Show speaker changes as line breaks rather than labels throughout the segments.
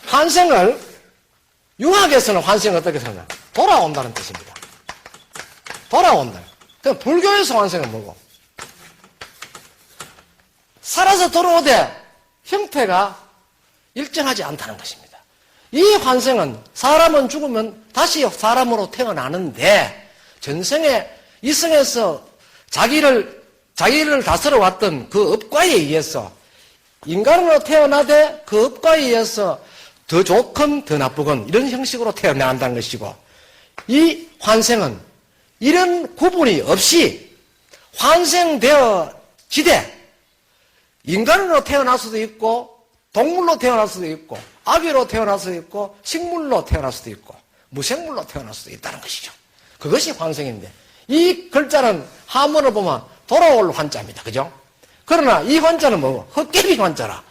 환생을, 융학에서는 환생을 어떻게 쓰냐? 돌아온다는 뜻입니다. 돌아온다. 그럼 불교에서 환생은 뭐고? 살아서 돌아오되 형태가 일정하지 않다는 것입니다. 이 환생은 사람은 죽으면 다시 사람으로 태어나는데 전생에 이승에서 자기를 다스려 왔던 그 업과에 의해서 인간으로 태어나되 그 업과에 의해서 더 좋건 더 나쁘건 이런 형식으로 태어난다는 것이고, 이 환생은 이런 구분이 없이 환생되어지되 인간으로 태어날 수도 있고 동물로 태어날 수도 있고 아기로 태어날 수도 있고 식물로 태어날 수도 있고 무생물로 태어날 수도 있다는 것이죠. 그것이 환생인데, 이 글자는 한문을 보면 돌아올 환자입니다. 그죠? 그러나 이 환자는 뭐고? 헛개비 환자라.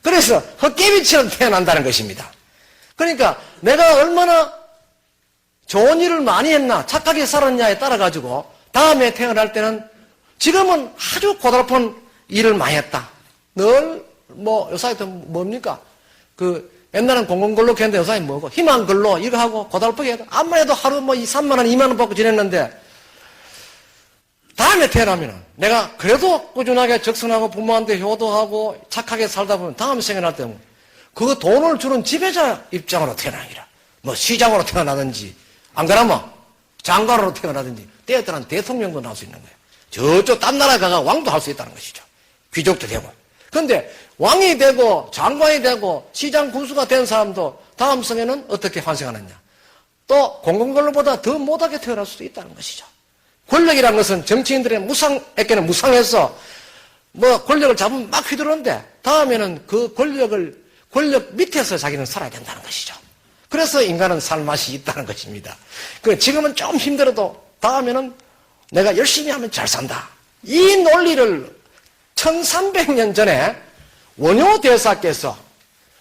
그래서 헛개비처럼 태어난다는 것입니다. 그러니까 내가 얼마나 좋은 일을 많이 했나, 착하게 살았냐에 따라 가지고 다음에 태어날 때는 지금은 아주 고달픈 일을 많이 했다. 늘 요사이도 뭡니까? 옛날엔 공공근로 했는데 요사이 뭐고? 희망근로 이거 하고 고달프게 해도 아무리 해도 하루 3만 원, 2만 원 받고 지냈는데 다음에 태어나면은 내가 그래도 꾸준하게 적선하고 부모한테 효도하고 착하게 살다 보면 다음 생에 날 때는 그 돈을 주는 지배자 입장으로 태어나기라. 시장으로 태어나든지 안 그러면 장관으로 태어나든지 때에 따른 대통령도 나올 수 있는 거예요. 저쪽 딴 나라 가가 왕도 할 수 있다는 것이죠. 귀족도 되고. 그런데 왕이 되고 장관이 되고 시장 군수가 된 사람도 다음 생에는 어떻게 환생하느냐. 또 공공근로보다 더 못하게 태어날 수도 있다는 것이죠. 권력이라는 것은 정치인들의 무상에게는 무상해서 권력을 잡으면 막 휘두르는데 다음에는 그 권력 밑에서 자기는 살아야 된다는 것이죠. 그래서 인간은 살 맛이 있다는 것입니다. 지금은 좀 힘들어도 다음에는 내가 열심히 하면 잘 산다. 이 논리를 1300년 전에 원효대사께서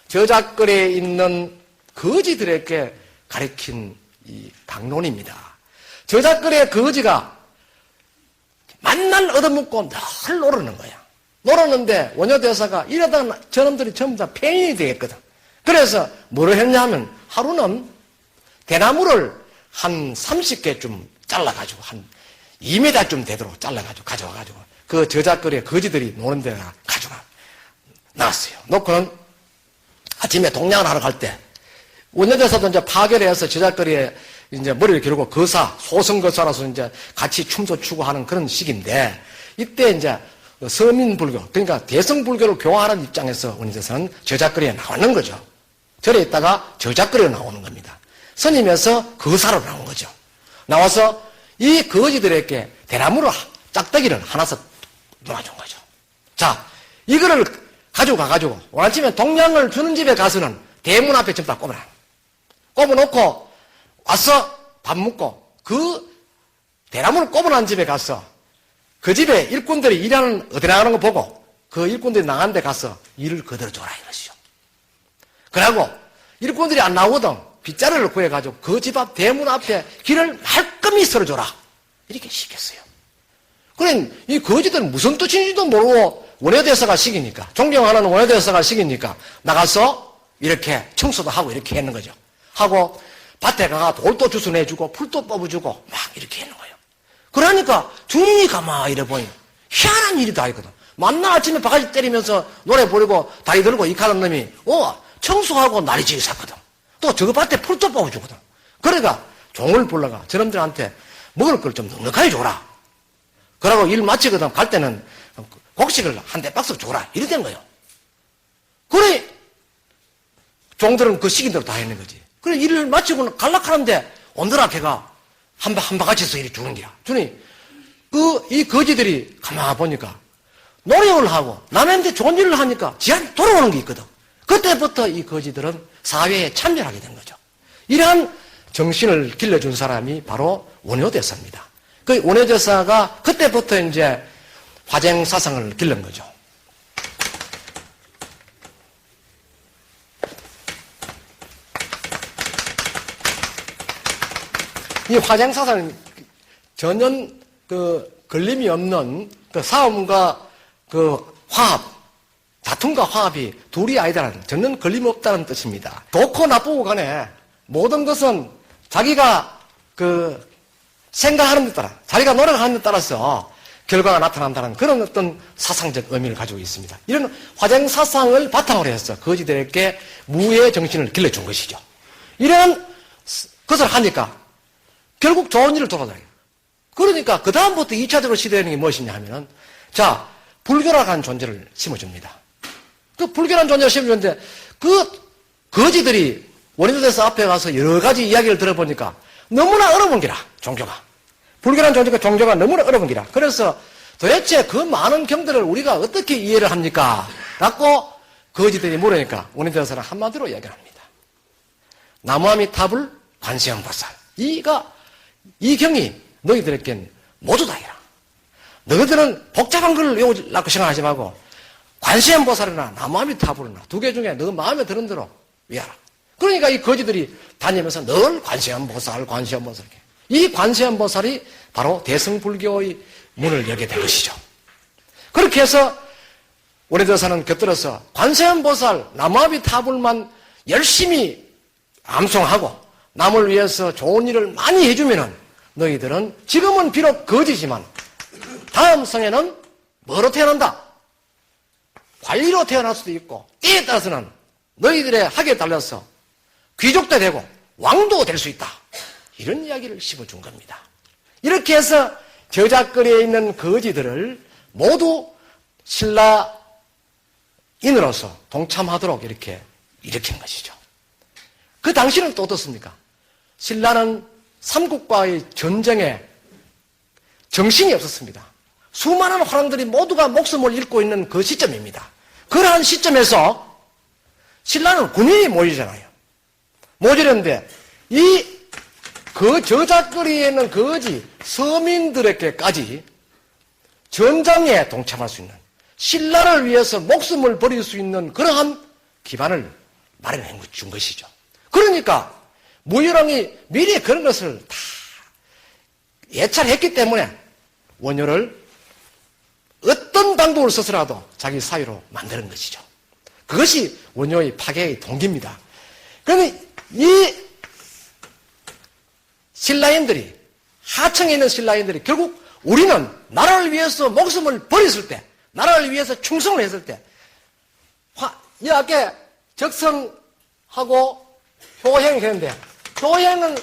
저작거리에 있는 거지들에게 가르친 이 강론입니다. 저작거리의 거지가 만날 얻어먹고 늘 노르는 거야. 노르는데 원효대사가 이러다가 저놈들이 전부 다 폐인이 되겠거든. 그래서 뭐를 했냐면 하루는 대나무를 한 30개쯤 잘라가지고 한 2m쯤 되도록 잘라가지고 가져와가지고 그 저작거리의 거지들이 노는 데가 가져가 놨어요. 놓고는 아침에 동냥을 하러 갈 때 원효대사도 이제 파결을 해서 저작거리에 이제 머리를 기르고 소성거사라서 이제 같이 춤도 추고 하는 그런 시기인데, 이때 이제 서민불교, 그러니까 대성불교를 교화하는 입장에서 원효대사는 저작거리에 나오는 거죠. 절에 있다가 저작거리에 나오는 겁니다. 스님에서 거사로 나온 거죠. 나와서 이 거지들에게 대나무를, 짝대기를 하나씩 놓아준 거죠. 자, 이거를 가져가가지고 오늘 아침에 동냥을 주는 집에 가서는 대문 앞에 전부 다 꼽아놓고 와서 밥 먹고 그 대나무를 꼽아놓은 집에 가서 그 집에 일꾼들이 일하는 어디 나가는 거 보고 그 일꾼들이 나간 데 가서 일을 그대로 줘라 이러시죠. 그러고 일꾼들이 안 나오거든 빗자루를 구해가지고 그 집 앞 대문 앞에 길을 말끔히 쓸어줘라 이렇게 시켰어요. 그래 이 거지들은 무슨 뜻인지도 모르고 원효대사가 시키니까 존경하는 원효대사가 시키니까 나가서 이렇게 청소도 하고 이렇게 했는 거죠. 하고 밭에 가가 돌도 주워내주고 풀도 뽑아주고 막 이렇게 했는 거예요. 그러니까 주인이 가만히 이래 보니 희한한 일이 다 있거든. 만날 아침에 바가지 때리면서 노래 부르고 다리 들고 이카는 놈이 청소하고 난리지게 샀거든. 또 저 밭에 풀도 뽑아주거든. 그러니까 종을 불러가 저놈들한테 먹을 걸 좀 넉넉하게 줘라. 그러고 일 마치거든 갈 때는 곡식을 한 대 박스 줘라 이렇게 된 거예요. 그래 종들은 그 시기대로 다 했는 거지. 그래 일을 마치고 갈락하는데 온더라 걔가 한 바가지에서 이렇게 주는 거야. 주니 이 거지들이 가만히 보니까 노력을 하고 남한테 좋은 일을 하니까 지한테 돌아오는 게 있거든. 그때부터 이 거지들은 사회에 참여하게 된 거죠. 이러한 정신을 길러준 사람이 바로 원효대사입니다. 그 원효대사가 그때부터 이제 화쟁사상을 길른 거죠. 이 화쟁사상은 전혀 걸림이 없는 싸움과 화합, 다툼과 화합이 둘이 아니다는 전혀 걸림없다는 뜻입니다. 좋고 나쁘고 간에 모든 것은 자기가 생각하는 데 따라, 자기가 노력하는 데 따라서 결과가 나타난다는 그런 어떤 사상적 의미를 가지고 있습니다. 이런 화쟁 사상을 바탕으로 해서 거지들에게 무의 정신을 길러준 것이죠. 이런 것을 하니까 결국 좋은 일을 돌아다녀요. 그러니까 그 다음부터 2차적으로 시도하는 게 무엇이냐 하면은, 자, 불교라는 존재를 심어줍니다. 그 불교라는 존재를 심어주는데 그 거지들이 원인도대사 앞에 가서 여러 가지 이야기를 들어보니까 너무나 어려운 기라, 종교가. 불교라는 존재가 종교가 너무나 어려운 기라. 그래서 도대체 그 많은 경들을 우리가 어떻게 이해를 합니까? 라고 거지들이 물으니까 원인도대사는 한마디로 이야기를 합니다. 나무아미타불 관세음보살. 이 경이 너희들에겐 모두 다이라. 너희들은 복잡한 걸 외우려고 생각하지 말고 관세음보살이나 나무아미타불이나 두 개 중에 너 마음에 드는 대로 외워라. 그러니까 이 거지들이 다니면서 늘 관세음보살. 이 관세음보살이 바로 대승불교의 문을 열게 된 것이죠. 그렇게 해서 원인도사는 곁들여서 관세음보살, 나무아미타불만 열심히 암송하고 남을 위해서 좋은 일을 많이 해주면은 너희들은 지금은 비록 거지지만 다음 생에는 뭐로 태어난다? 관리로 태어날 수도 있고 때에 따라서는 너희들의 학에 달려서 귀족도 되고 왕도 될 수 있다. 이런 이야기를 심어준 겁니다. 이렇게 해서 저작거리에 있는 거지들을 모두 신라인으로서 동참하도록 이렇게 일으킨 것이죠. 그 당시는 또 어떻습니까? 신라는 삼국과의 전쟁에 정신이 없었습니다. 수많은 화랑들이 모두가 목숨을 잃고 있는 그 시점입니다. 그러한 시점에서 신라는 군인이 모이잖아요. 모이는데 그 저작거리에 있는 거지 서민들에게까지 전장에 동참할 수 있는, 신라를 위해서 목숨을 버릴 수 있는 그러한 기반을 마련해 준 것이죠. 그러니까 무열왕이 미리 그런 것을 다 예찰했기 때문에 원효를 어떤 방법을 써서라도 자기 사위로 만드는 것이죠. 그것이 원효의 파괴의 동기입니다. 그러면 이 신라인들이, 하청에 있는 신라인들이 결국 우리는 나라를 위해서 목숨을 버렸을 때, 나라를 위해서 충성을 했을 때, 이렇게 적성하고 효행이 되는데, 효행은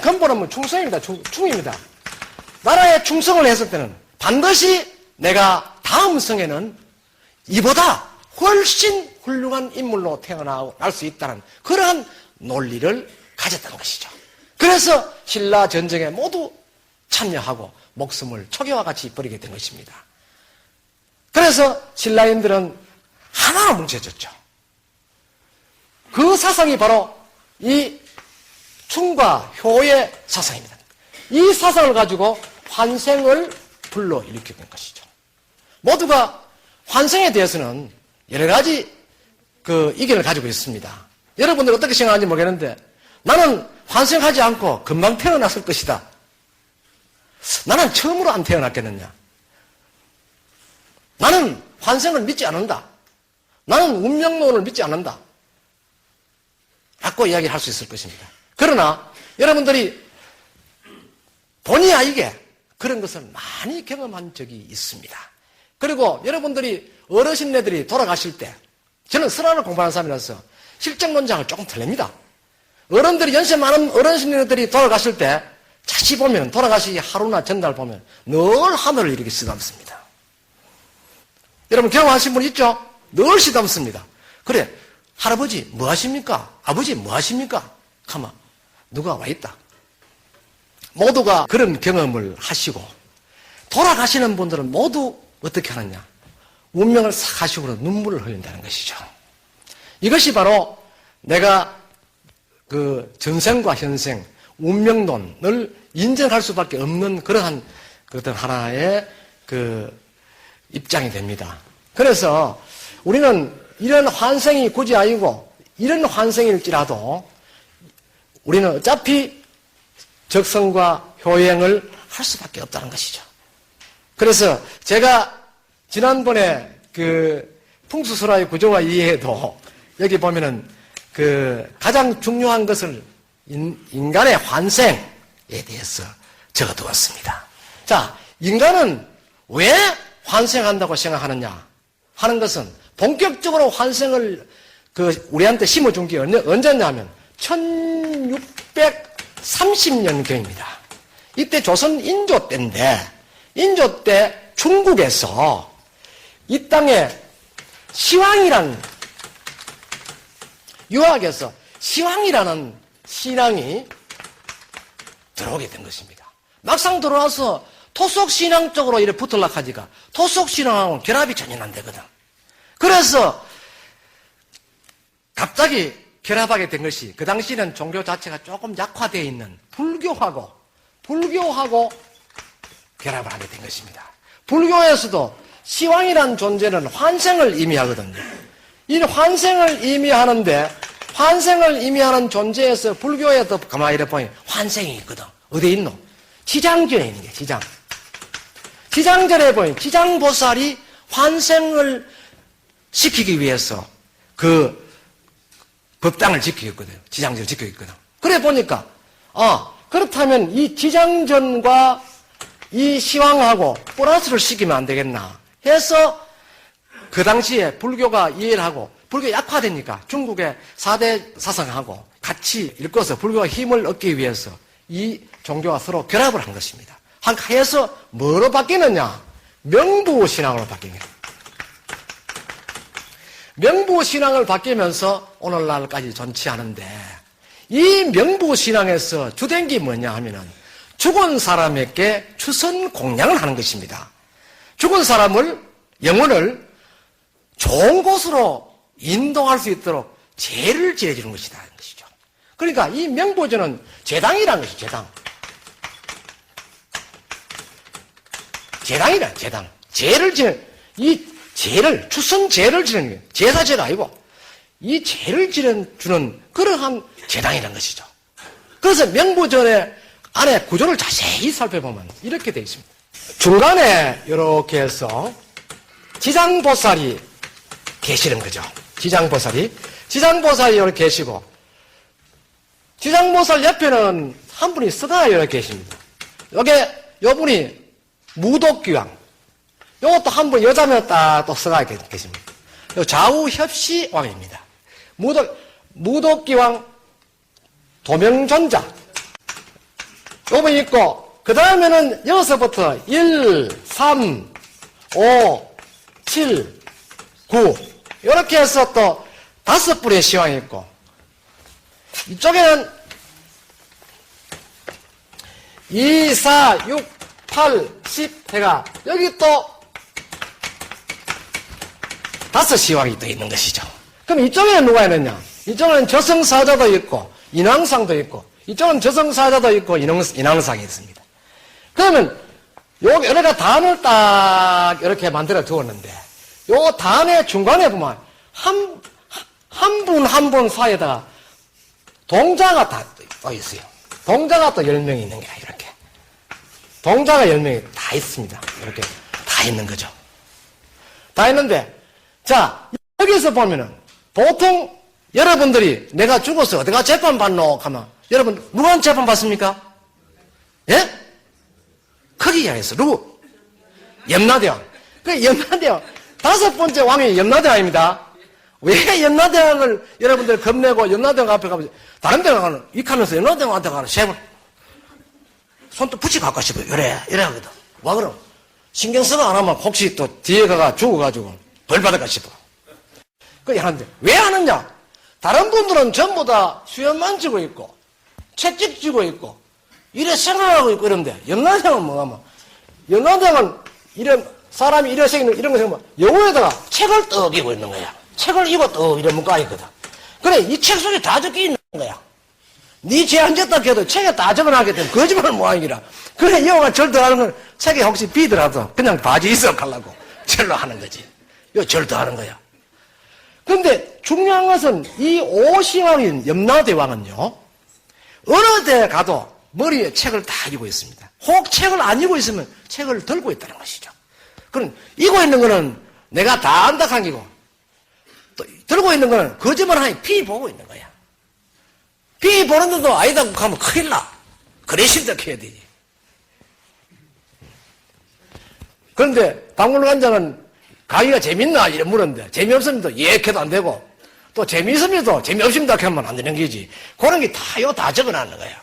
근본은 뭐 충성입니다. 충입니다. 나라에 충성을 했을 때는 반드시 내가 다음 성에는 이보다 훨씬 훌륭한 인물로 태어날 수 있다는 그러한 논리를 가졌던 것이죠. 그래서 신라 전쟁에 모두 참여하고 목숨을 초계와 같이 버리게 된 것입니다. 그래서 신라인들은 하나로 뭉쳐졌죠. 그 사상이 바로 이 충과 효의 사상입니다. 이 사상을 가지고 환생을 불러일으키게 된 것이죠. 모두가 환생에 대해서는 여러 가지 의견을 가지고 있습니다. 여러분들 어떻게 생각하는지 모르겠는데 나는 환생하지 않고 금방 태어났을 것이다. 나는 처음으로 안 태어났겠느냐. 나는 환생을 믿지 않는다. 나는 운명론을 믿지 않는다. 라고 이야기를 할 수 있을 것입니다. 그러나 여러분들이 본의 아니게 그런 것을 많이 경험한 적이 있습니다. 그리고 여러분들이 어르신네들이 돌아가실 때, 저는 설화를 공부하는 사람이라서 실정론장을 조금 틀립니다. 어른들이 연세 많은 어르신네들이 돌아가실 때 자시 보면 돌아가시기 하루나 전날 보면 늘 하늘을 이렇게 쓰담습니다. 여러분 경험하신 분 있죠? 늘 쓰담습니다. 그래, 할아버지 뭐 하십니까? 아버지 뭐 하십니까? 가만 누가 와 있다. 모두가 그런 경험을 하시고 돌아가시는 분들은 모두 어떻게 하느냐? 운명을 싹 하시고 눈물을 흘린다는 것이죠. 이것이 바로 내가 전생과 현생, 운명론을 인정할 수밖에 없는 그러한 어떤 하나의 입장이 됩니다. 그래서 우리는 이런 환생이 굳이 아니고 이런 환생일지라도 우리는 어차피 적성과 효행을 할 수밖에 없다는 것이죠. 그래서 제가 지난번에 풍수설화의 구조와 이해에도 여기 보면은 가장 중요한 것을 인간의 환생에 대해서 적어두었습니다. 자, 인간은 왜 환생한다고 생각하느냐 하는 것은 본격적으로 환생을 우리한테 심어준 게 언제냐 하면 1630년경입니다. 이때 조선 인조 때인데, 인조 때 중국에서 이 땅에 시황이란, 유학에서 시황이라는 신앙이 들어오게 된 것입니다. 막상 들어와서 토속신앙 쪽으로 이렇게 붙으려고 하지가 토속신앙하고는 결합이 전혀 안 되거든. 그래서 갑자기 결합하게 된 것이 그 당시에는 종교 자체가 조금 약화되어 있는 불교하고 결합을 하게 된 것입니다. 불교에서도 시황이라는 존재는 환생을 의미하거든요. 이 환생을 의미하는데 환생을 의미하는 존재에서 불교에도 가만히 보면 환생이 있거든. 어디에 있노? 지장전에 있는 게 지장. 지장전에 보면 지장보살이 환생을 시키기 위해서 그 법당을 지키고 있거든. 지장전을 지키고 있거든. 그래 보니까 그렇다면 이 지장전과 이 시황하고 플러스를 시키면 안 되겠나 해서 그 당시에 불교가 이해를 하고 불교 약화되니까 중국의 4대 사상하고 같이 읽어서 불교가 힘을 얻기 위해서 이 종교가 서로 결합을 한 것입니다. 해서 뭐로 바뀌느냐? 명부신앙으로 바뀌는 거예요. 명부신앙을 바뀌면서 오늘날까지 존치하는데 이 명부신앙에서 주된 게 뭐냐 하면은 죽은 사람에게 추선 공양을 하는 것입니다. 죽은 사람을, 영혼을 좋은 곳으로 인도할 수 있도록 제를 지내주는 것이다. 것이죠. 그러니까 이 명보전은 제당이라는 것이죠. 제당. 제당이라, 제당. 제를 지내는, 이 제를, 추선 제를 지내는 거예요. 제사제가 아니고, 이 제를 지내주는 그러한 제당이라는 것이죠. 그래서 명보전의 안에 구조를 자세히 살펴보면 이렇게 되어 있습니다. 중간에 이렇게 해서 지장보살이 계시는 거죠. 지장보살이 이렇게 계시고, 지장보살 옆에는 한 분이 서가 이렇게 계십니다. 요 분이 무독귀왕. 요것도 한 분 여자면 또 서가 계십니다. 요 좌우협시왕입니다. 무독귀왕 도명존자. 요분 있고, 그 다음에는 여기서부터 1, 3, 5, 7, 9. 이렇게 해서 또 5분의 시황이 있고, 이쪽에는 2, 4, 6, 8, 10 해가, 여기 또 5시황이 또 있는 것이죠. 그럼 이쪽에는 누가 있느냐? 이쪽에는 저승사자도 있고, 인왕상도 있고, 이쪽은 저승사자도 있고, 인왕상이 있습니다. 그러면, 여기가 단을 딱 이렇게 만들어 두었는데, 요 단의 중간에 보면, 한 분 사이에다가 동자가 다 있어요. 동자가 또 10명이 있는 거야, 이렇게. 동자가 10명이 다 있습니다. 이렇게 다 있는 거죠. 다 있는데, 자, 여기서 보면은, 보통 여러분들이 내가 죽어서 어디가 재판 받노? 하면, 여러분, 누구한테 재판 받습니까? 예? 크게 이야기했어. 누구? 염라대왕. 그 염라대왕. 5번째 왕이 염라대왕입니다. 왜 염라대왕을 여러분들 겁내고 염라대왕 앞에 가면, 다른 데 가면, 익하면서 염라대왕한테 가는 쉐을 손도 붙이고 갈까 싶어요. 이래 하거든. 와, 그럼. 신경 쓰고 안 하면 혹시 또 뒤에 가가 죽어가지고 벌 받을까 싶어. 그게 하는데, 왜 하느냐? 다른 분들은 전부 다 수염만 쥐고 있고, 채찍 쥐고 있고, 이래 생각하고 있고 이런데, 염라대왕은 뭐냐면, 염라대왕은 사람이 이래 생기는, 이런 거 생각하면, 영혼에다가 책을 떡 입고 있는 거야. 책을 입어 떡 이래 묶어 있거든. 그래, 이 책 속에 다 적혀 있는 거야. 네 죄 안 졌다 해도 책에 다 적어놨기 때문에 거짓말 모양이라. 그래, 이 영화가 절도하는 건 책에 혹시 비더라도 그냥 바지 있어 가려고 절로 하는 거지. 이거 절도하는 거야. 근데 중요한 것은 이 오시왕인 염라대왕은요, 어느 데 가도 머리에 책을 다 입고 있습니다. 혹 책을 안 입고 있으면 책을 들고 있다는 것이죠. 그럼 입고 있는 거는 내가 다 안다 한기고, 또 들고 있는 거는 거짓말 하니 피 보고 있는 거야. 피 보는데도 아니다 하면 큰일 나. 그래 신덕해야 되지. 그런데 박물관장은 강의가 재밌나? 이래 물었는데, 재미없으면 예해도 안 되고, 또 재미있으면 재미없습니다 하면 안 되는 거지. 그런 게 다 적어놨는 거야.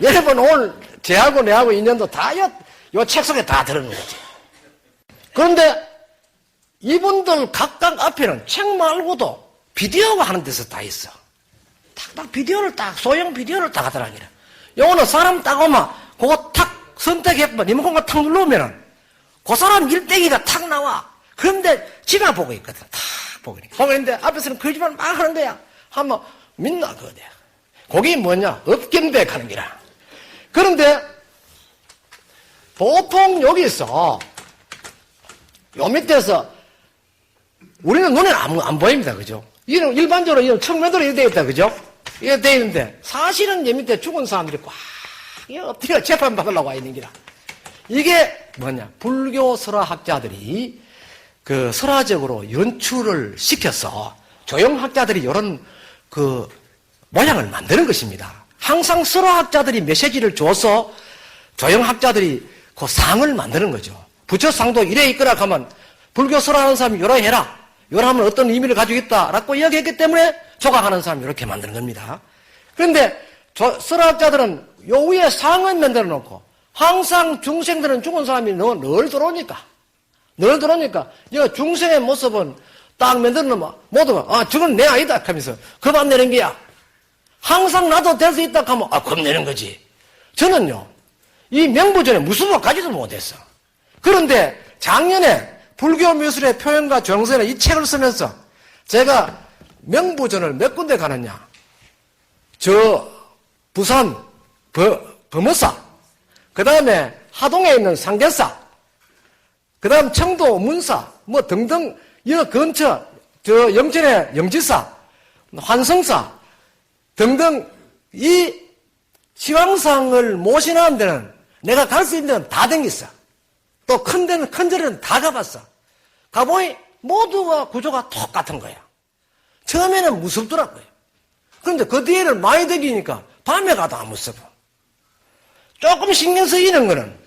여러분, 오늘 쟤하고 내하고 인연도 다 요 책 속에 다 들어있는 거지. 그런데 이분들 각각 앞에는 책 말고도 비디오가 하는 데서 다 있어. 딱 비디오를 소형 비디오를 딱 하더라니라. 요거는 사람 딱 오면, 그거 탁 선택해보면, 리모컨가 탁 누르면은, 그 사람 일대기가 탁 나와. 그런데 지가 보고 있거든. 다 보고 있는데, 앞에서는 거짓말 막 하는 거야. 하면, 믿나, 그거. 그게 뭐냐? 업견백 하는 기라. 그런데, 보통 여기서, 요 밑에서, 우리는 눈에는 안 보입니다. 그죠? 이런, 일반적으로 이런 청매도로 이렇게 되어 있다. 그죠? 이렇게 되어 있는데, 사실은 여 밑에 죽은 사람들이 꽉, 엎드려 재판받으려고 와 있는 기라. 이게 뭐냐? 불교 설화학자들이 그 설화적으로 연출을 시켜서 조형학자들이 이런 그 모양을 만드는 것입니다. 항상 설화학자들이 메시지를 줘서 조형학자들이 그 상을 만드는 거죠. 부처상도 이래 있거라 하면 불교 설화하는 사람이 요라 해라. 요라 하면 어떤 의미를 가지고 있다라고 이야기했기 때문에 조각하는 사람이 이렇게 만드는 겁니다. 그런데 설화학자들은 요 위에 상을 만들어 놓고 항상 중생들은 죽은 사람이 늘 들어오니까 이 중생의 모습은 딱 만들어 놓으면 모두가 저건 내 아이다 하면서 겁안내는 거야. 항상 나도 될 수 있다 하면 겁내는 거지. 저는요 이 명부전에 무슨 가지도 못했어. 그런데 작년에 불교 미술의 표현과 정서는 이 책을 쓰면서 제가 명부전을 몇 군데 가느냐. 저 부산 범어사, 그 다음에 하동에 있는 상계사, 그 다음 청도 문사, 뭐 등등, 이 근처, 저 영천의 영지사, 환성사 등등 이 시황상을 모시는 데는 내가 갈 수 있는 데는 다 댕겼어. 또 큰 데는, 큰 데는 다 가봤어. 가보니 모두가 구조가 똑같은 거야. 처음에는 무섭더라고요. 그런데 그 뒤에는 많이 댕기니까 밤에 가도 안 무서워. 조금 신경 쓰이는 거는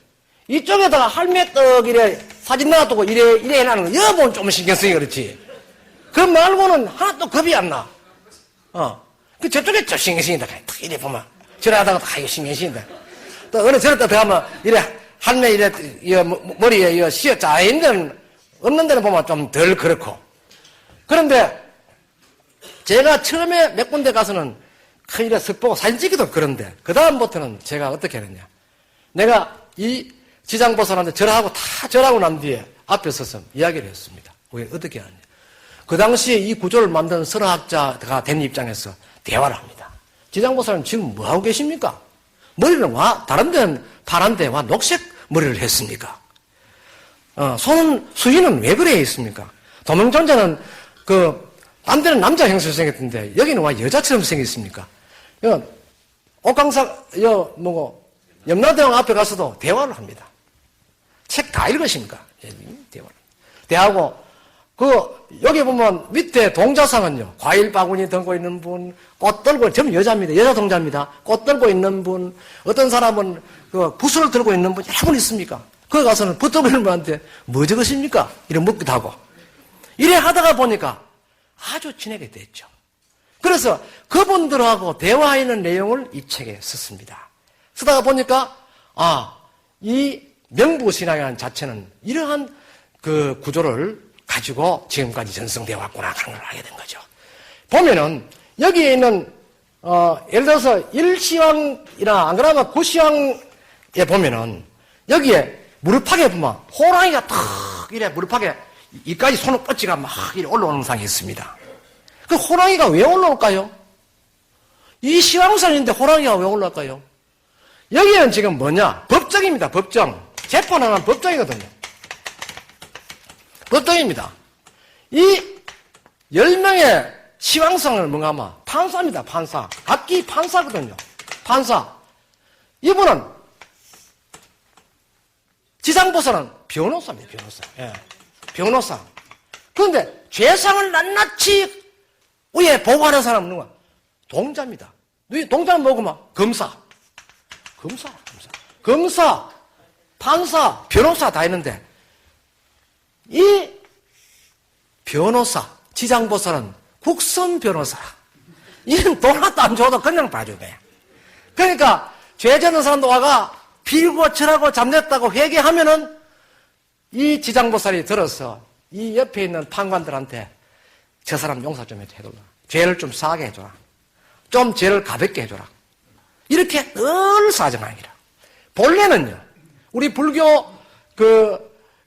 이쪽에다가 할매떡 이래 사진 놔두고 이래 해놔는 거 여보는 좀 신경 쓰이 그렇지. 그 말고는 하나도 겁이 안 나. 그 저쪽에 좀 신경 쓰인다. 이래 보면 전화하다가 다 이거 신경 쓰인다. 또 어느 저럴 때 가면 이래 할매 이래 머리에 씌어 짜인 데는 없는 데는 보면 좀 덜 그렇고. 그런데 제가 처음에 몇 군데 가서는 큰일에 석 보고 사진 찍기도 그런데 그 다음부터는 제가 어떻게 했느냐. 내가 이 지장보살한테 절하고 난 뒤에 앞에 서서 이야기를 했습니다. 어떻게 하느냐. 그 당시에 이 구조를 만든 설화학자가 된 입장에서 대화를 합니다. 지장보살은 지금 뭐하고 계십니까? 머리는 다른 데는 파란데 녹색 머리를 했습니까? 수위는 왜 그래 있습니까? 도명존자는 딴 데는 남자 형태로 생겼던데 여기는 여자처럼 생겼습니까? 옥강사 염라대왕 앞에 가서도 대화를 합니다. 책 다 읽으십니까? 대하고 여기 보면 밑에 동자상은요 과일 바구니 들고 있는 분, 꽃 들고 전부 여자입니다. 여자 동자입니다. 꽃 들고 있는 분, 어떤 사람은 붓을 들고 있는 분 여러 분 있습니까? 거기 가서는 붓 들고 있는 분한테 뭐 적으십니까? 이래 묻기도 하고 이래 하다가 보니까 아주 친하게 됐죠. 그래서 그분들하고 대화하는 내용을 이 책에 썼습니다. 쓰다가 보니까 이 명부신앙이라는 자체는 이러한 그 구조를 가지고 지금까지 전승되어 왔구나 하는 걸 알게 된 거죠. 보면은 여기에 있는 예를 들어서 1시황이나 안 그러면 9시황에 보면은 여기에 무릎팍에 보면 호랑이가 탁 이래 무릎팍에 이까지 손을 뻗지가 막 이래 올라오는 상이 있습니다. 그 호랑이가 왜 올라올까요? 이 시황선인데 호랑이가 왜 올라올까요? 여기는 지금 뭐냐? 법정입니다. 법정. 재판하는 법정이거든요. 법정입니다. 이 10명의 시황성을 뭔가 판사입니다. 판사. 각기 판사거든요. 판사. 이분은 지장보살은 변호사입니다. 변호사. 예. 변호사. 그런데 죄상을 낱낱이 위에 보고하는 사람은 누가? 동자입니다. 동자는 뭐구만? 검사, 판사, 변호사 다 있는데 이 변호사, 지장보살은 국선 변호사. 이는 돈 하나도 안 줘도 그냥 봐주네. 그러니까 죄 짓는 사람도 와가 빌고 절하고 잠냈다고 회개하면은 이 지장보살이 들어서 이 옆에 있는 판관들한테 저 사람 용서 좀 해줘라. 죄를 좀 싸게 해줘라. 좀 죄를 가볍게 해줘라. 이렇게 늘 사정하기라. 본래는요, 우리 불교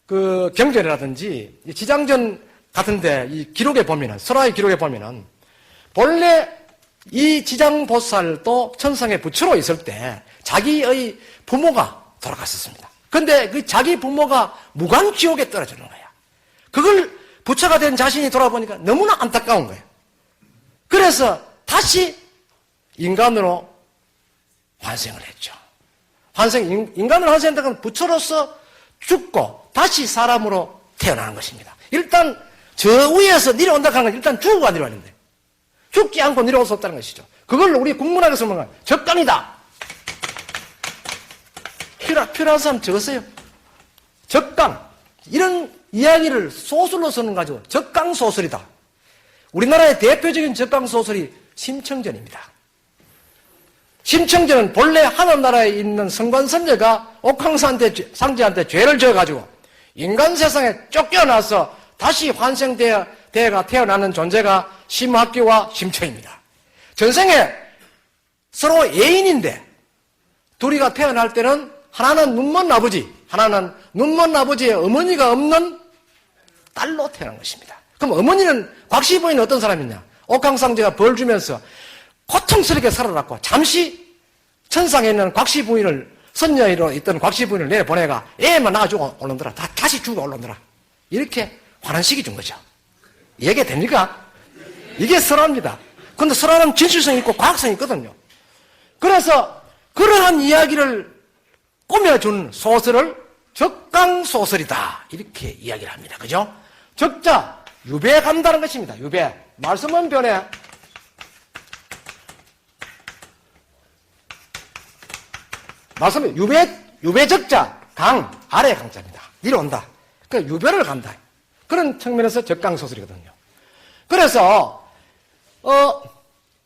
경전이라든지 지장전 같은데 이 기록에 보면은, 설화의 기록에 보면은 본래 이 지장보살도 천상의 부처로 있을 때 자기의 부모가 돌아갔었습니다. 근데 그 자기 부모가 무간지옥에 떨어지는 거야. 그걸 부처가 된 자신이 돌아보니까 너무나 안타까운 거예요. 그래서 다시 인간으로 환생을 했죠. 인간으로 환생한다는 건 부처로서 죽고 다시 사람으로 태어나는 것입니다. 일단 저 위에서 내려온다고 하는 건 일단 죽고 내려왔는데 죽지 않고 내려올 수 없다는 것이죠. 그걸 우리 국문학에서 뭐가 적강이다. 필요한 사람 적으세요. 적강. 이런 이야기를 소설로 쓰는 가지고 적강소설이다. 우리나라의 대표적인 적강소설이 심청전입니다. 심청전은 본래 하늘나라에 있는 성관선제가 옥황상제한테 죄를 져가지고 인간 세상에 쫓겨나서 다시 환생되어 태어나는 존재가 심학기와 심청입니다. 전생에 서로 애인인데 둘이가 태어날 때는 하나는 눈먼 아버지, 하나는 눈먼 아버지의 어머니가 없는 딸로 태어난 것입니다. 그럼 어머니는 곽씨 부인은 어떤 사람이냐? 옥황상제가 벌 주면서 고통스럽게 살아났고 잠시 천상에 있는 곽씨 부인을 선녀로 있던 곽씨 부인을 내보내가 애만 낳아주고 올라오더라. 다시 죽어 올라오더라. 이렇게 환원시켜 준 거죠. 이해가 됩니까? 이게 설화입니다. 그런데 설화는 진실성이 있고 과학성이 있거든요. 그래서 그러한 이야기를 꾸며준 소설을 적강소설이다. 이렇게 이야기를 합니다. 그죠? 적자, 유배 간다는 것입니다. 유배. 말씀은 변해. 말씀은 유배 적자, 강, 아래 강자입니다. 내려온다. 그러니까 유배를 간다. 그런 측면에서 적강소설이거든요. 그래서,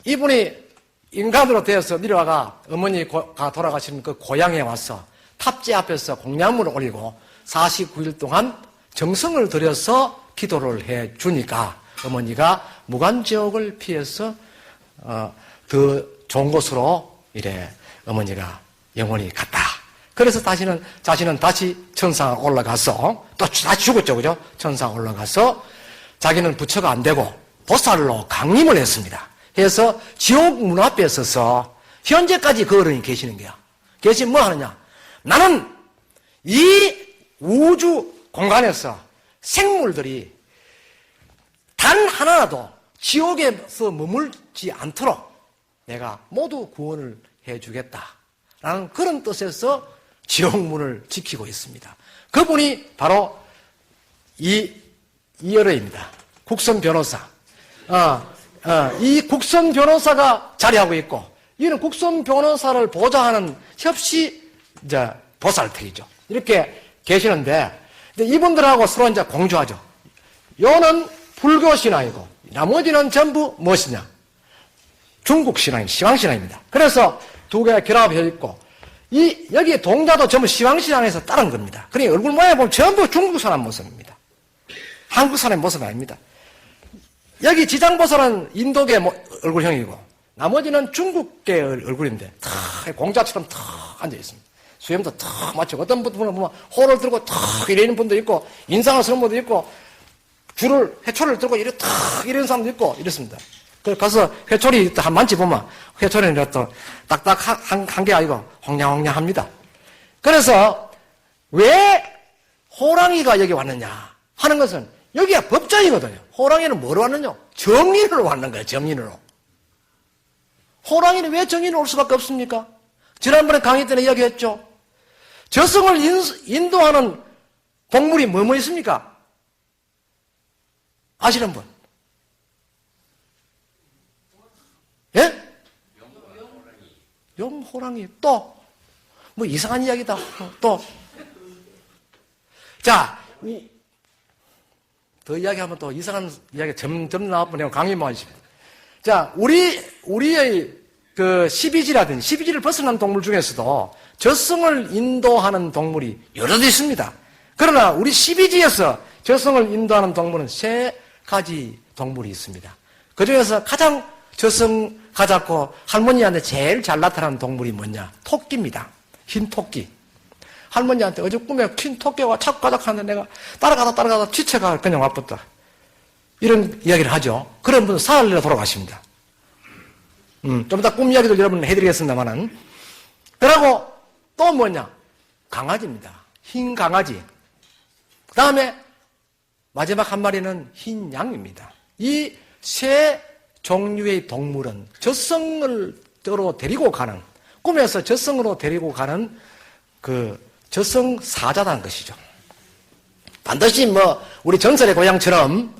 이분이 인간으로 되어서 내려와가 어머니가 돌아가신 그 고향에 와서 탑재 앞에서 공양물을 올리고 49일 동안 정성을 들여서 기도를 해 주니까 어머니가 무간지옥을 피해서 더 좋은 곳으로 이래 어머니가 영원히 갔다. 그래서 자신은 다시 천상 올라가서 또 다시 죽었죠, 그죠? 천상 올라가서 자기는 부처가 안 되고 보살로 강림을 했습니다. 해서 지옥 문 앞에 서서 현재까지 그 어른이 계시는 거야. 계시면 뭐 하느냐? 나는 이 우주 공간에서 생물들이 단 하나라도 지옥에서 머물지 않도록 내가 모두 구원을 해주겠다. 라는 그런 뜻에서 지옥문을 지키고 있습니다. 그분이 바로 이여러입니다. 국선 변호사. 이 국선 변호사가 자리하고 있고, 이는 국선 변호사를 보좌하는 협시 보살택이죠. 이렇게 계시는데, 이분들하고 서로 이제 공조하죠. 요는 불교 신앙이고, 나머지는 전부 무엇이냐? 중국 신앙, 시황 신앙입니다. 그래서 두 개가 결합되어 있고, 여기 동자도 전부 시황 신앙에서 따른 겁니다. 그러니 얼굴 모양을 보면 전부 중국 사람 모습입니다. 한국 사람의 모습이 아닙니다. 여기 지장보살은 인도계 얼굴형이고 나머지는 중국계 얼굴인데 탁 공자처럼 탁 앉아 있습니다. 수염도 탁 맞추고 어떤 분은 보면 호를 들고 탁 이러는 분도 있고 인상을 쓰는 분도 있고 해초를 들고 이렇게 탁 이러는 사람도 있고 이렇습니다. 그래서 가서 회초리 한 만져보면 회초리는 또 딱딱한 게 아니고 홍냥홍냥합니다. 그래서 왜 호랑이가 여기 왔느냐 하는 것은 여기가 법장이거든요. 호랑이는 뭐로 왔느냐? 정인으로 왔는 거예요. 정인으로. 호랑이는 왜 정인으로 올 수밖에 없습니까? 지난번에 강의 때는 이야기했죠. 저승을 인도하는 동물이 뭐뭐 있습니까? 아시는 분? 예? 용, 호랑이. 또? 뭐 이상한 이야기다. 또? 자, 더 이야기하면 또 이상한 이야기가 점점 나와버리면 강의만 하십니다. 자, 우리의 그 12지를 벗어난 동물 중에서도 저승을 인도하는 동물이 여러 개 있습니다. 그러나 우리 12지에서 저승을 인도하는 동물은 3가지 동물이 있습니다. 그 중에서 가장 저승 가잡고 할머니한테 제일 잘 나타나는 동물이 뭐냐? 토끼입니다. 흰 토끼. 할머니한테 어제 꿈에 흰 토끼가 자꾸 가닥하는데 내가 따라가다 지쳐가 그냥 와봤다. 이런 이야기를 하죠. 그런 분은 사흘 돌아가십니다. 좀 이따 꿈 이야기도 여러분 해드리겠습니다만은. 그러고 또 뭐냐? 강아지입니다. 흰 강아지. 그 다음에 마지막 한 마리는 흰 양입니다. 이 세 종류의 동물은 저승으로 데리고 가는, 꿈에서 저승으로 데리고 가는 그 저승사자라는 것이죠. 반드시 뭐 우리 전설의 고향처럼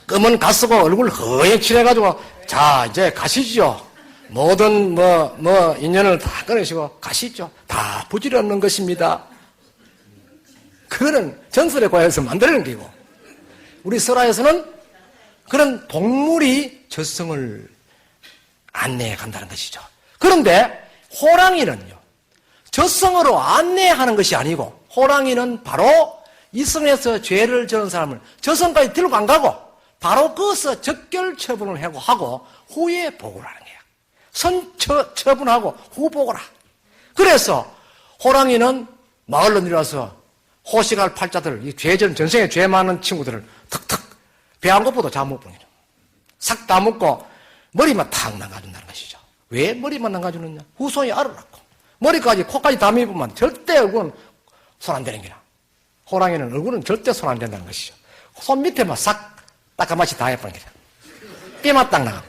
검은 갓쓰고 얼굴 허옇게 칠해가지고 자 이제 가시죠. 모든 인연을 다 끊으시고 가시죠. 다 부질없는 것입니다. 그거는 전설의 고향에서 만드는 게고, 우리 설화에서는 그런 동물이 저승을 안내해 간다는 것이죠. 그런데 호랑이는요, 저승으로 안내하는 것이 아니고, 호랑이는 바로 이승에서 죄를 지은 사람을 저승까지 들고 안 가고 바로 거기서 적결 처분을 하고 후에 보고를 하는 거예요. 처분하고 후 보고라. 그래서 호랑이는 마을로 내려와서 호식할 팔자들, 이 죄전 전생에 죄 많은 친구들을 턱턱 배 한 것보다 잘못 보내요. 싹 다 먹고 머리만 탁 망가준다는 것이죠. 왜 머리만 망가주느냐? 후손이 알으라고. 머리까지 코까지 다 입으면 절대 얼굴은 손 안 대는 거라. 호랑이는 얼굴은 절대 손 안 된다는 것이죠. 손 밑에만 싹 따까마치 다 해버리는 거라. 뼈만 딱 나가고.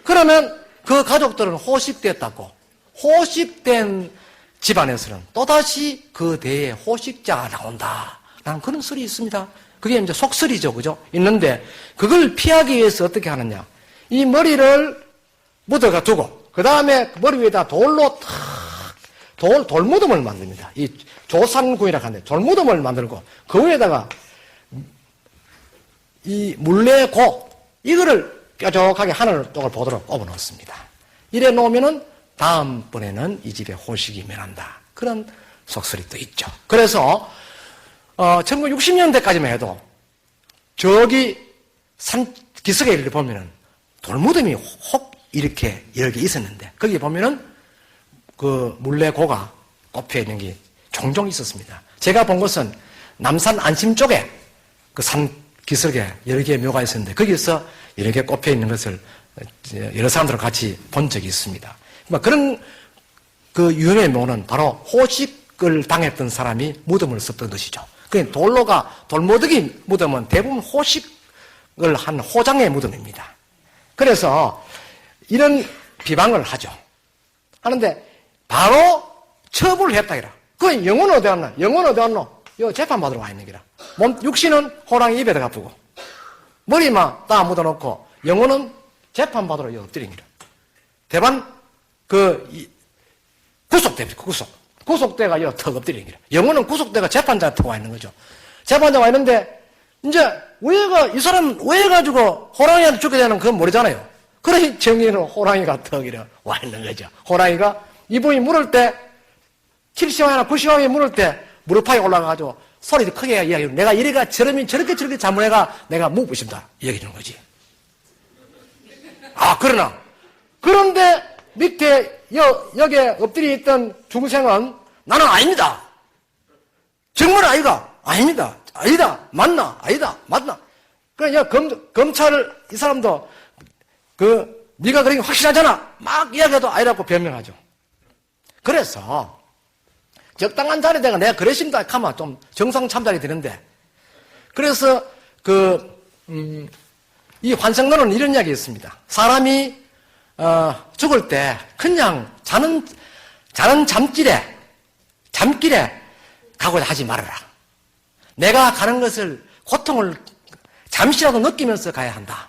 그러면 그 가족들은 호식됐다고. 호식된 집안에서는 또다시 그 대에 호식자가 나온다 라는 그런 설이 있습니다. 그게 이제 속설이죠. 그죠? 있는데 그걸 피하기 위해서 어떻게 하느냐. 이 머리를 묻어가 두고 그 다음에 머리 위에다 돌로 돌무덤을 만듭니다. 이 조산궁이라고 하는데 돌무덤을 만들고 그 위에다가 이 물레고 이거를 뾰족하게 하늘 쪽을 보도록 꼽아 놓습니다. 이래 놓으면은 다음번에는 이 집에 호식이 면한다. 그런 속설이 또 있죠. 그래서 1960년대까지만 해도 저기 산 기슭에 이렇게 보면은 돌무덤이 혹 이렇게 여러 개 있었는데 거기 보면은 그 물레고가 꼽혀 있는 게 종종 있었습니다. 제가 본 것은 남산 안심 쪽에 그 산 기슭에 여러 개의 묘가 있었는데 거기서 여러 개 꼽혀 있는 것을 여러 사람들과 같이 본 적이 있습니다. 그런 그 유형의 묘는 바로 호식을 당했던 사람이 무덤을 썼던 것이죠. 그 돌모드기 무덤은 대부분 호식을 한 호장의 무덤입니다. 그래서 이런 비방을 하죠. 하는데 바로 처분을 했다 이라. 그 영혼 어디 왔나? 영혼 어디 왔노? 요 재판 받으러 와 있는 기라. 육신은 호랑이 입에다가 부고 머리만 딱 묻어놓고 영혼은 재판 받으러 요 엎드린 기라. 대반 구속됩니다. 구속대가 요 턱 엎드린 기라. 영혼은 구속대가 재판장한테 와 있는 거죠. 재판장 와 있는데 이제 이 사람 왜 가지고 호랑이한테 죽게 되는 그건 모르잖아요. 그러니 정의는 호랑이가 턱이라 와 있는 거죠. 호랑이가 이분이 물을 때 70왕이나 90왕이 물을 때 무릎팍에 올라가가지고 소리도 크게 이야기하고 내가 이래가 저렇게 잘못해가 내가 묵으신다 이야기해 주는 거지. 그런데 밑에 여기에 엎드려 있던 중생은 나는 아닙니다. 정말 아닙니다. 아니다. 맞나? 아니다. 맞나? 그러니까 검찰을 이 사람도 네가 그런 게 확실하잖아. 막 이야기해도 아니라고 변명하죠. 그래서 적당한 자리에다가 내가 그랬습니다 하면 좀 정상 참작이 되는데, 그래서 이 환생론은 이런 이야기 있습니다. 사람이 죽을 때 그냥 자는 잠길에 가고자 하지 말아라. 내가 가는 것을 고통을 잠시라도 느끼면서 가야 한다.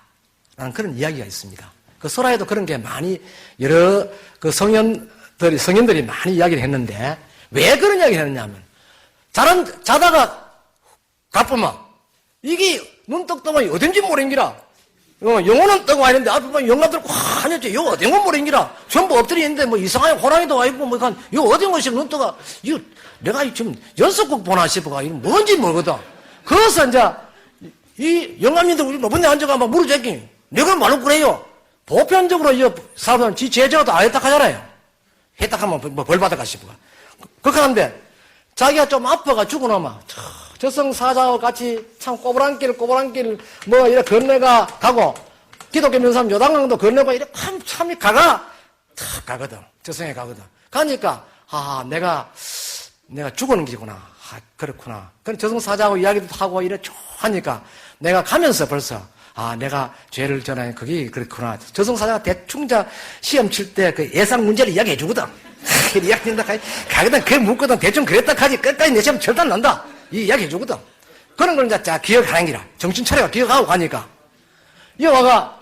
라는 그런 이야기가 있습니다. 그 설화에도 그런 게 많이 여러 그 성현들이 많이 이야기를 했는데 왜 그런 이야기를 했느냐면 자다가 가쁘면 이게 눈떡 떠면 어딘지 모르겠기라. 영혼은 떠고 와있는데 앞에 보면 영감들 꽉 앉았지. 이거 어딘 건 모르겠기라. 전부 엎드려 있는데 뭐 이상하게 호랑이도 와 있고 뭐 이거 어딘 것이 눈떠가 이거 내가 지금 연속곡 보나 싶어가 이거 뭔지 모르거든. 그래서 이제 이 영감님들 우리 높은 데 앉아가 막 물어제끼. 내가 말로 그래요. 보편적으로 이 사람은 지 제자가 다 했다 하잖아요. 했다 하면 뭐 벌 받아가 싶어가. 그렇게 하는데 자기가 좀 아파가 죽어나마 저승사자와 같이 참 꼬부랑길 뭐 이렇게 건너가 가고 기독교 믿는 사람 요단강도 건너가 이렇게 참 가거든. 저승에 가거든. 가니까 내가 죽어는 기구나. 그렇구나. 그럼 저승사자하고 이야기도 하고 이래 쭉 하니까 내가 가면서 벌써 내가 죄를 전하니 그게 그렇구나. 저승사자가 대충 시험 칠 때 그 예상 문제를 이야기해 주거든. 이야기한다 가거든. 그게 묻거든. 대충 그랬다 하지 끝까지 내 시험 절대 안 난다. 이 이야기 해주거든. 그런 걸 이제 기억하는 기라. 정신 차려가 기억하고 가니까. 이 와가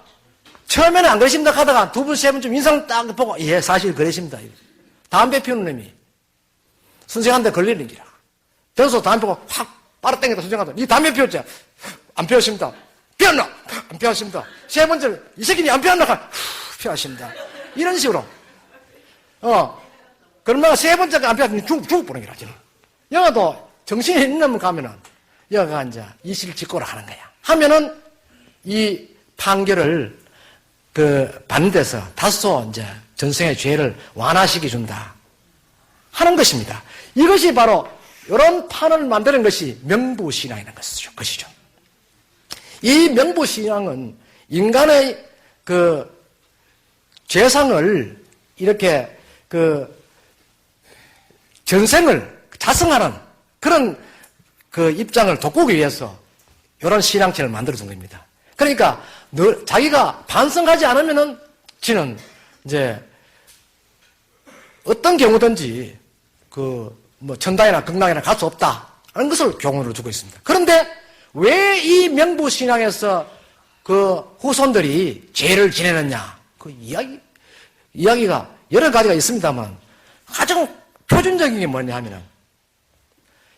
처음에는 안 그러십니다 하다가 두 번, 세 번 좀 인상 딱 보고 예, 사실 그러십니다. 담배 피우는 놈이 선생한테 걸리는 기라. 그래서 담배 피우고 확 빨아당겨다 선생한테 니 담배 피웠지? 안 피웠습니다. 피웠나? 안 피웠습니다. 세 번째 이 새끼니 안 피웠나? 피웠습니다. 이런 식으로. 그러면 세 번째가 안 피웠으면 죽어보는 기라. 영화도 정신이 있는 놈 가면은, 여기가 이제 이실직고를 하는 거야. 하면은, 이 판결을, 받는 데서 다소 이제 전생의 죄를 완화시켜 준다. 하는 것입니다. 이것이 바로, 이런 판을 만드는 것이 명부신앙이라는 것이죠. 이 명부신앙은 인간의 죄상을 이렇게 전생을 자성하는 그런 입장을 돋구기 위해서 이런 신앙체를 만들어준 겁니다. 그러니까 자기가 반성하지 않으면은 지는 이제 어떤 경우든지 뭐 천당이나 극락이나 갈 수 없다 하는 것을 교훈으로 주고 있습니다. 그런데 왜 이 명부신앙에서 후손들이 죄를 지내느냐 이야기가 여러 가지가 있습니다만 가장 표준적인 게 뭐냐 하면은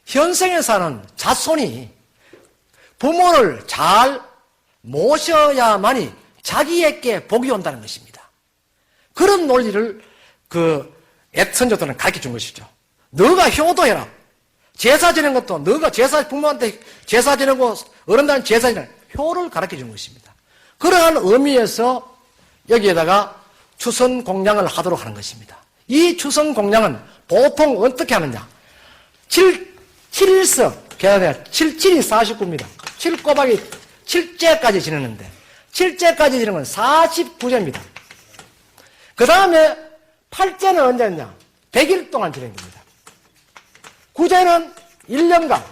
현생에 사는 자손이 부모를 잘 모셔야만이 자기에게 복이 온다는 것입니다. 그런 논리를 선조들은 가르쳐 준 것이죠. 너가 효도해라. 제사 지내는 것도 너가 부모한테 제사 지내고 어른들한테 제사 지내는 효를 가르쳐 준 것입니다. 그러한 의미에서 여기에다가 추선 공양을 하도록 하는 것입니다. 이 추선 공양은 보통 어떻게 하느냐. 7일석, 7이 49입니다. 7 곱하기 7제까지 지내는데, 7제까지 지내는 건 49제입니다. 그 다음에 8제는 언제 했냐? 100일 동안 지낸 겁니다. 9제는 1년간,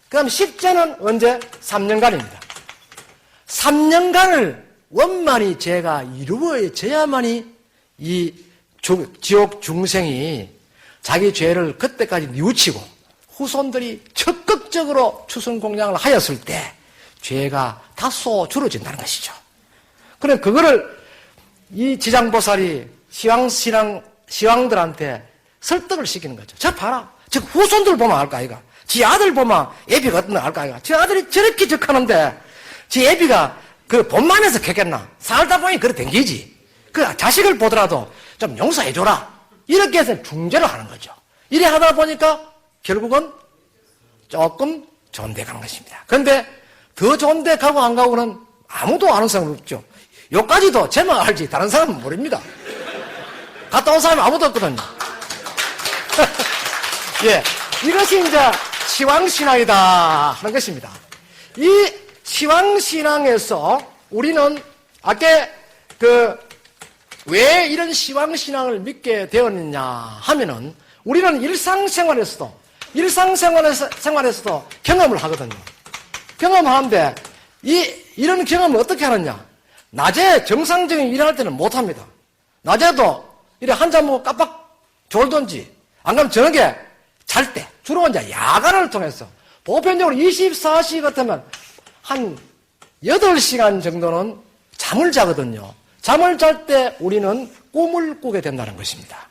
그 다음에 10제는 언제? 3년간입니다. 3년간을 원만히 죄가 이루어져야만이 이 지옥 중생이 자기 죄를 그때까지 뉘우치고 후손들이 적극적으로 추선 공양을 하였을 때 죄가 다소 줄어진다는 것이죠. 그래 그거를 이 지장보살이 시왕들한테 설득을 시키는 거죠. 저 봐라. 저 후손들 보면 알까 아이가. 지 아들 보면 애비가 어떤 거 알까 아이가. 저 아들이 저렇게 적하는데 지 애비가 본만에서 겠겠나. 살다 보니 그래 댕기지. 자식을 보더라도 좀 용서해줘라. 이렇게 해서 중재를 하는 거죠. 이래 하다 보니까 결국은 조금 좋은 데 간 것입니다. 그런데 더 좋은 데 가고 안 가고는 아무도 아는 사람 없죠. 요까지도 제만 알지 다른 사람은 모릅니다. 갔다 온 사람이 아무도 없거든요. 예, 이것이 이제 시왕신앙이다 하는 것입니다. 이 시왕신앙에서 우리는 아까 왜 이런 시왕신앙을 믿게 되었느냐 하면은 우리는 일상생활에서도 경험을 하거든요. 경험하는데 이런 경험을 어떻게 하느냐? 낮에 정상적인 일을 할 때는 못합니다. 낮에도 이래 한잔 먹고 깜빡 졸던지 안 그러면 저녁에 잘 때 주로 이제 야간을 통해서 보편적으로 24시 같으면 한 8시간 정도는 잠을 자거든요. 잠을 잘 때 우리는 꿈을 꾸게 된다는 것입니다.